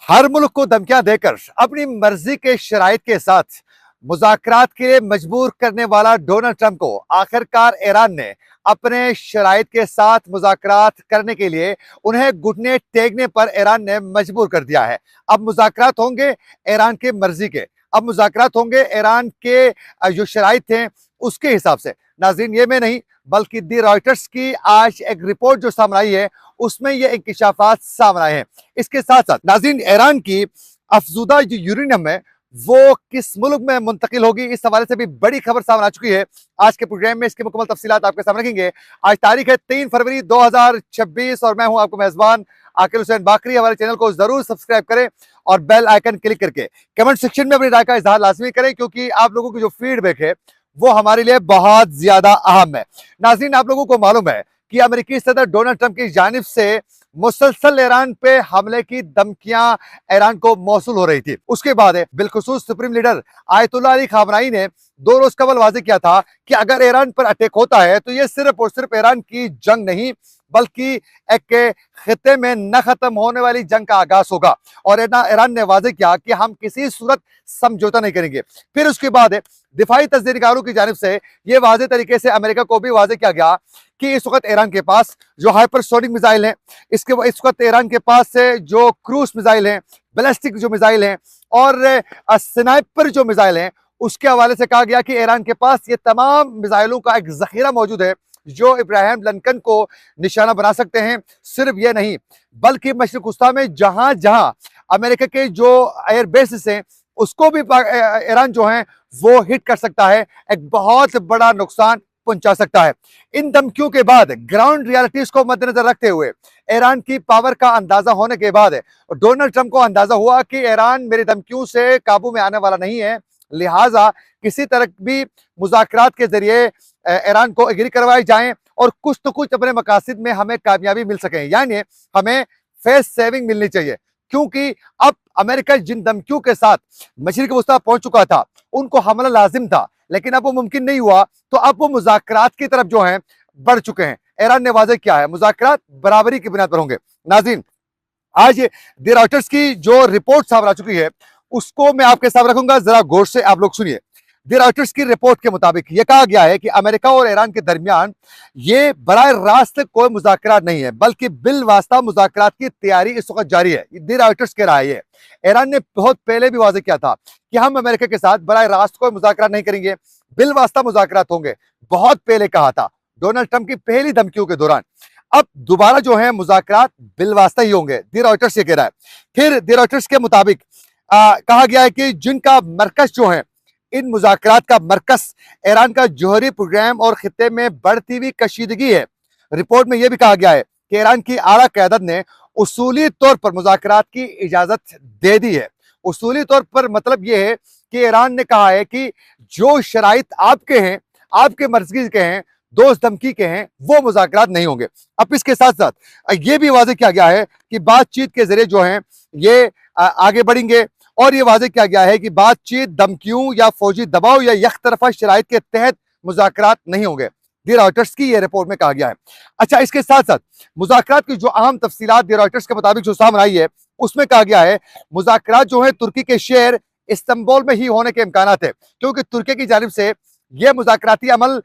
हर मुल्क को धमकियां देकर अपनी मर्जी के शराइत के साथ मुज़ाकरात के लिए मजबूर करने वाला डोनाल्ड ट्रंप को आखिरकार ईरान ने अपने शराइत के साथ मुज़ाकरात करने के लिए उन्हें घुटने टेकने पर ईरान ने मजबूर कर दिया है। अब मुज़ाकरात होंगे ईरान के मर्जी के, अब मुज़ाकरात होंगे ईरान के जो शराइत हैं उसके हिसाब से। नाज़रीन, ये मैं नहीं बल्कि दी रॉयटर्स की आज एक रिपोर्ट जो सामने आई है उसमें ये इंकिशाफात सामने आए हैं। इसके साथ साथ नाज़रीन, ईरान की अफजुदा जो यूरेनियम है वो किस मुल्क में मुंतकिल होगी, इस हवाले से भी बड़ी खबर सामने आ चुकी है। आज के प्रोग्राम में इसकी मुकम्मल तफसीलात आपके सामने रखेंगे। आज तारीख है 3 फरवरी 2026 और मैं हूं आपको मेजबान आकिल हुसैन बाकरी। हमारे चैनल को जरूर सब्सक्राइब करें और बेल आइकन क्लिक करके कमेंट सेक्शन में अपनी राय का इजहार लाजमी करें, क्योंकि आप लोगों की जो फीडबैक है वो हमारे लिए बहुत ज्यादा अहम है। नाज़रीन, आप लोगों को मालूम है कि अमेरिकी सदर डोनाल्ड ट्रंप की जानिब से मुसलसल ईरान पे हमले की धमकियां ईरान को मौसूल हो रही थी। उसके बाद बिलखुसूस supreme leader Ayatollah Ali Khamenei ने 2 रोज कबल वाजे किया था कि अगर ईरान पर अटैक होता है तो यह सिर्फ और सिर्फ ईरान की जंग नहीं बल्कि एक खिते में न खत्म होने वाली जंग का आगाज होगा। और ईरान ने वाजे किया कि हम किसी सूरत समझौता नहीं करेंगे। फिर उसके बाद दिफाई तस्दीरकारों की जानिब से यह वाजे तरीके से अमेरिका को भी वाजे किया गया कि इस वक्त ईरान के पास जो हाइपरसोनिक मिसाइल हैं, इस वक्त ईरान के पास से जो क्रूज मिसाइल हैं, बैलिस्टिक जो मिसाइल हैं और स्नाइपर जो मिसाइल हैं, उसके हवाले से कहा गया कि ईरान के पास ये तमाम मिसाइलों का एक जखीरा मौजूद है जो इब्राहिम लिंकन को निशाना बना सकते हैं। सिर्फ ये नहीं बल्कि मशरिक वस्ता में जहां जहां अमेरिका के जो एयर बेसिस हैं उसको भी ईरान जो है वो हिट कर सकता है, एक बहुत बड़ा नुकसान पहुंचा सकता है। इन धमकियों के बाद ग्राउंड रियलिटीज को मद्देनजर रखते हुए ईरान की पावर का अंदाजा होने के बाद डोनाल्ड ट्रंप को अंदाजा हुआ कि ईरान मेरी धमकियों से काबू में आने वाला नहीं है, लिहाजा किसी तरह भी मुज़ाकरात के जरिए ईरान को एग्री करवाए जाएं और कुछ तो कुछ अपने मकासद में हमें कामयाबी मिल सके, यानी हमें फेस सेविंग मिलनी चाहिए। क्योंकि अब अमेरिका जिन धमकियों के साथ मशरिक वस्ता पहुंच चुका था उनको हमला लाजिम था, लेकिन अब वो मुमकिन नहीं हुआ, तो अब वो मुज़ाकरात की तरफ जो है बढ़ चुके हैं। ईरान ने वाज़ेह किया है मुज़ाकरात बराबरी की बुनियाद पर होंगे। नाज़रीन, आज दी रॉयटर्स की जो रिपोर्ट सामने आ चुकी है उसको मैं आपके सामने रखूंगा, जरा गौर से आप लोग सुनिए। दी रॉयटर्स की रिपोर्ट के मुताबिक यह कहा गया है कि अमेरिका और ईरान के दरमियान ये बराह रास्त कोई मुज़ाकरात नहीं है बल्कि बिल वास्ता मुज़ाकरात की तैयारी इस वक्त जारी है। दी रॉयटर्स कह रहा है ईरान ने बहुत पहले भी वाज़ेह किया था कि हम अमेरिका के साथ बराह रास्त कोई मुज़ाकरात नहीं करेंगे, बिल वास्ता मुज़ाकरात होंगे। बहुत पहले कहा था डोनाल्ड ट्रंप की पहली धमकियों के दौरान। अब दोबारा जो है मुज़ाकरात बिल वास्ता ही होंगे, दी रॉयटर्स ये कह रहा है। फिर दी रॉयटर्स के मुताबिक कहा गया है कि जिनका मरकज जो है, इन मुज़ाकरात का मरकज ईरान का जौहरी प्रोग्राम और खिते में बढ़ती हुई कशीदगी है। रिपोर्ट में यह भी कहा गया है कि ईरान की आला क़यादत ने उसूली तौर पर मुज़ाकरात की इजाजत दे दी है। उसूली तौर पर मतलब यह है कि ईरान ने कहा है कि जो शराइत आपके हैं, आपके मर्जी के हैं, दोस्त धमकी के हैं, वो मुज़ाकरात नहीं होंगे। अब इसके साथ साथ ये भी वाज़ेह किया गया है कि बातचीत के जरिए जो है ये आगे बढ़ेंगे और ये वाज़ेह किया गया है कि बातचीत धमकियों या फौजी दबाव या यक तरफा शराइत के तहत मुज़ाकरात नहीं होंगे। दी रॉयटर्स की ये रिपोर्ट में कहा गया है। अच्छा, इसके साथ साथ मुज़ाकरात की जो अहम तफसीलात दी रॉयटर्स के मुताबिक जो सामने आई है उसमें कहा गया है मुज़ाकरात जो है तुर्की के शहर इस्तांबुल में ही होने के इम्कानात है, क्योंकि तुर्की की जानिब से यह मुज़ाकराती अमल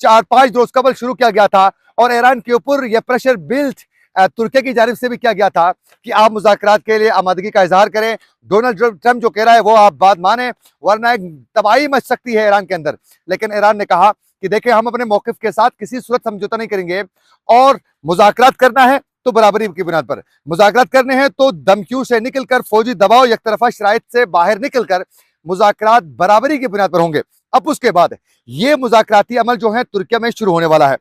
4-5 रोज कबल शुरू किया गया था और ईरान के ऊपर यह प्रेशर बिल्ट तुर्की की जानिब से भी किया गया था कि आप मुज़ाकरात के लिए आमादगी का इजहार करें। डोनाल्ड ट्रंप जो कह रहा है वो आप बात माने, वरना एक तबाही मच सकती है ईरान के अंदर। लेकिन ईरान ने कहा कि देखिए, हम अपने मौक़िफ़ के साथ किसी सूरत समझौता नहीं करेंगे और मुज़ाकरात करना है तो बराबरी की बुनियाद पर मुज़ाकरात करने हैं, तो धमकियों से निकलकर, फौजी दबाव, एक तरफा शराइत से बाहर निकलकर मुज़ाकरात बराबरी की बुनियाद पर होंगे। अब उसके बाद ये मुज़ाकराती अमल जो है तुर्की में शुरू होने वाला है।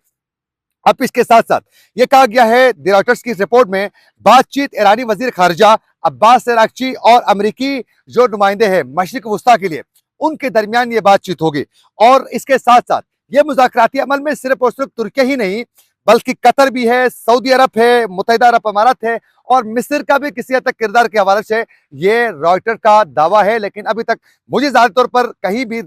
अब इसके साथ साथ ये कहा गया है दी रॉयटर्स की रिपोर्ट में बातचीत ईरानी वजीर खारजा अब्बास अरागची और अमेरिकी जो नुमाइंदे हैं मशरिक वस्ता के लिए, उनके दरमियान ये बातचीत होगी। और इसके साथ साथ ये मुज़ाकराती अमल में सिर्फ और सिर्फ तुर्की ही नहीं बल्कि कतर भी है, सऊदी अरब है, मुत्तहिदा अरब अमारात है और मिस्र का भी किसी हद तक किरदार के हवाले से ये रॉयटर का दावा है। लेकिन अभी तक मुझे ज्यादा तौर पर कहीं भी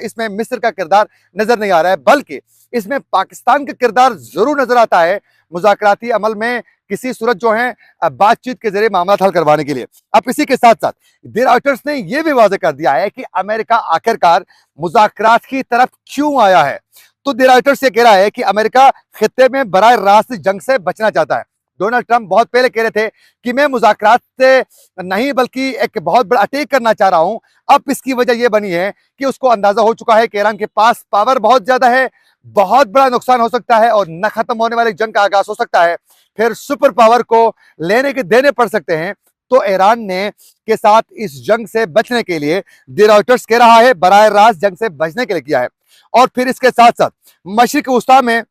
इसमें मिस्र का किरदार नजर नहीं आ रहा है, बल्कि इसमें पाकिस्तान का किरदार जरूर नजर आता है मुज़ाकराती अमल में किसी सूरत जो है बातचीत के जरिए मामला हल करवाने के लिए। अब इसी के साथ साथ द रॉयटर्स ने यह भी वाज़ेह कर दिया है कि अमेरिका आखिरकार मुज़ाकरात की तरफ क्यों आया है। तो द रॉयटर्स ये कह रहा है कि अमेरिका खित्ते में बराह रास्त जंग से बचना चाहता है। डोनाल्ड ट्रंप बहुत पहले कह रहे थे कि मैं मुज़ाकरात से नहीं बल्कि एक बहुत बड़ा अटैक करना चाह रहा हूं। अब इसकी वजह यह बनी है कि उसको अंदाजा हो चुका है कि ईरान के पास पावर बहुत ज्यादा है, बहुत बड़ा नुकसान हो सकता है और न खत्म होने वाली जंग का आगाज हो सकता है, फिर सुपर पावर को लेने के देने पड़ सकते हैं। तो ईरान ने के साथ इस जंग से बचने के लिए द रॉयटर्स कह रहा है बराह रास्त जंग से बचने के लिए किया है। और फिर इसके साथ साथ मशरिक वस्ता में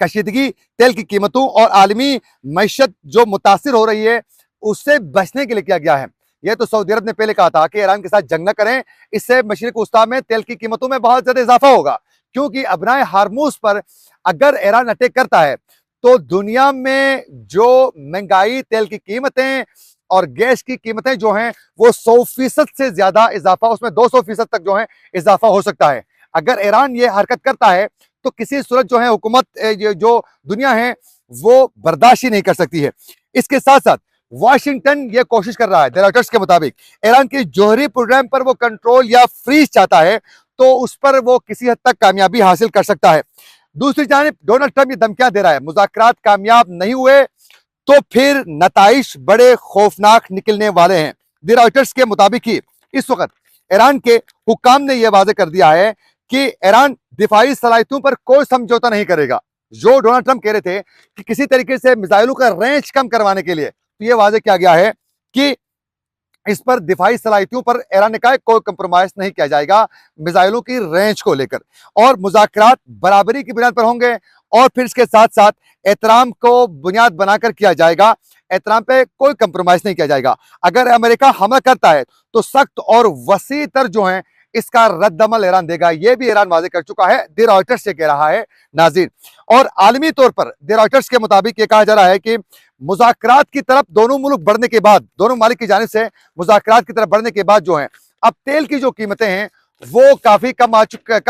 कशीदगी, तेल की कीमतों और आलमी मईशत जो मुतासिर हो रही है उससे बचने के लिए किया गया है। यह तो सऊदी अरब ने पहले कहा था कि ईरान के साथ जंग न करें, इससे मशरिक वस्ता में तेल की कीमतों में बहुत ज्यादा इजाफा होगा, क्योंकि अबनाए हारमूज पर अगर ईरान अटैक करता है तो दुनिया में जो महंगाई, तेल की कीमतें और गैस की कीमतें जो हैं वो 100% से ज्यादा इजाफा, उसमें 200% तक जो है इजाफा हो सकता है। अगर ईरान ये हरकत करता है तो किसी सूरत जो है हुकूमत जो दुनिया है वो बर्दाश्त ही नहीं कर सकती है। इसके साथ साथ वाशिंगटन ये कोशिश कर रहा है द रॉयटर्स के मुताबिक ईरान के जौहरी प्रोग्राम पर वो कंट्रोल या फ्रीज चाहता है, तो उस पर वो किसी हद तक कामयाबी हासिल कर सकता है। दूसरी जानिब डोनाल्ड ट्रंप ये धमकियां दे रहा है मुज़ाकरात कामयाब नहीं हुए तो फिर नताइश बड़े खौफनाक निकलने वाले हैं। द रॉयटर्स के मुताबिक ही इस वक्त ईरान के हुक्काम ने यह वाज़ेह कर दिया है कि ईरान दिफाई सलाहियतों पर कोई समझौता नहीं करेगा। जो डोनाल्ड ट्रंप कह रहे थे कि किसी तरीके से मिसाइलों का रेंज कम करवाने के लिए, तो यह वाज़ेह किया गया है कि इस पर दिफाई सलाहियतों पर ईरान ने कहा कोई कंप्रोमाइज नहीं किया जाएगा मिसाइलों की रेंज को लेकर, और मुज़ाकरात बराबरी की बुनियाद पर होंगे और फिर इसके साथ साथ एहतराम को बुनियाद बनाकर किया जाएगा। एहतराम पे कोई कंप्रोमाइज नहीं किया जाएगा। अगर अमेरिका हमला करता है तो सख्त और वसी तर जो है इसका रद्दमल ईरान देगा। यह भी ईरान वाज़ेह कर चुका है, द रॉयटर्स से कह रहा है नाज़रीन। और आलमी तौर पर द रॉयटर्स के मुताबिक यह कहा जा रहा है कि मुज़ाकरात की तरफ दोनों मुल्क बढ़ने के बाद, दोनों मालिक की जानिब से मुज़ाकरात की तरफ बढ़ने के बाद जो है अब तेल की जो कीमतें हैं वो काफी कम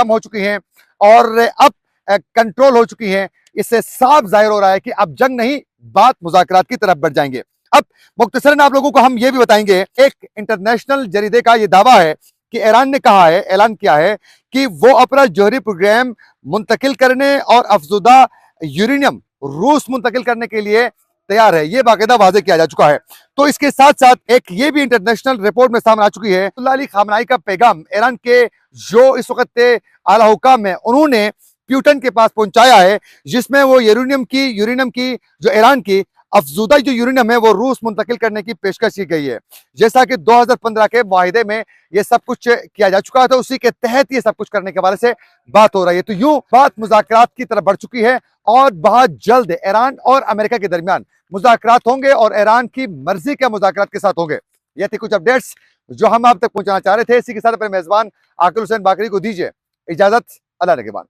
हो चुकी हैं और अब कंट्रोल हो चुकी हैं। इससे साफ जाहिर हो रहा है कि अब जंग नहीं, बात मुज़ाकरात की तरफ बढ़ जाएंगे। अब मुख्तसरन आप लोगों को हम ये भी बताएंगे, एक इंटरनेशनल जरीदे का ये दावा है कि ईरान ने कहा है, ऐलान किया है कि वो अपना जौहरी प्रोग्राम मुंतकिल करने और अफजुदा यूरेनियम रूस मुंतकिल करने के लिए तैयार है। ये बाकायदा वाज़ेह किया जा चुका है। तो इसके साथ साथ एक ये भी इंटरनेशनल रिपोर्ट में सामने आ चुकी है, अयतुल्लाह अली खामनाई का पैगाम ईरान के जो इस वक्त आला हुकाम है उन्होंने प्यूटन के पास पहुंचाया है, जिसमें वो यूरेनियम की जो ईरान की अफजुदा जो यूरेनियम है वो रूस मुंतकिल करने की पेशकश की गई है। जैसा कि 2015 के मुआहिदे में ये सब कुछ किया जा चुका है, तो उसी के तहत ये सब कुछ करने के बारे से बात हो रही है। तो यूं बात मुज़ाकरात की तरफ बढ़ चुकी है और बहुत जल्द ईरान और अमेरिका के दरमियान मुज़ाकरात होंगे और ईरान की मर्जी के मुज़ाकरात के साथ होंगे। ये थी कुछ अपडेट्स जो हम आप तक पहुंचाना चाह रहे थे। इसी के साथ अपने मेजबान आकिल हुसैन बाकरी को दीजिए इजाजत। अल्लाह निगहबान।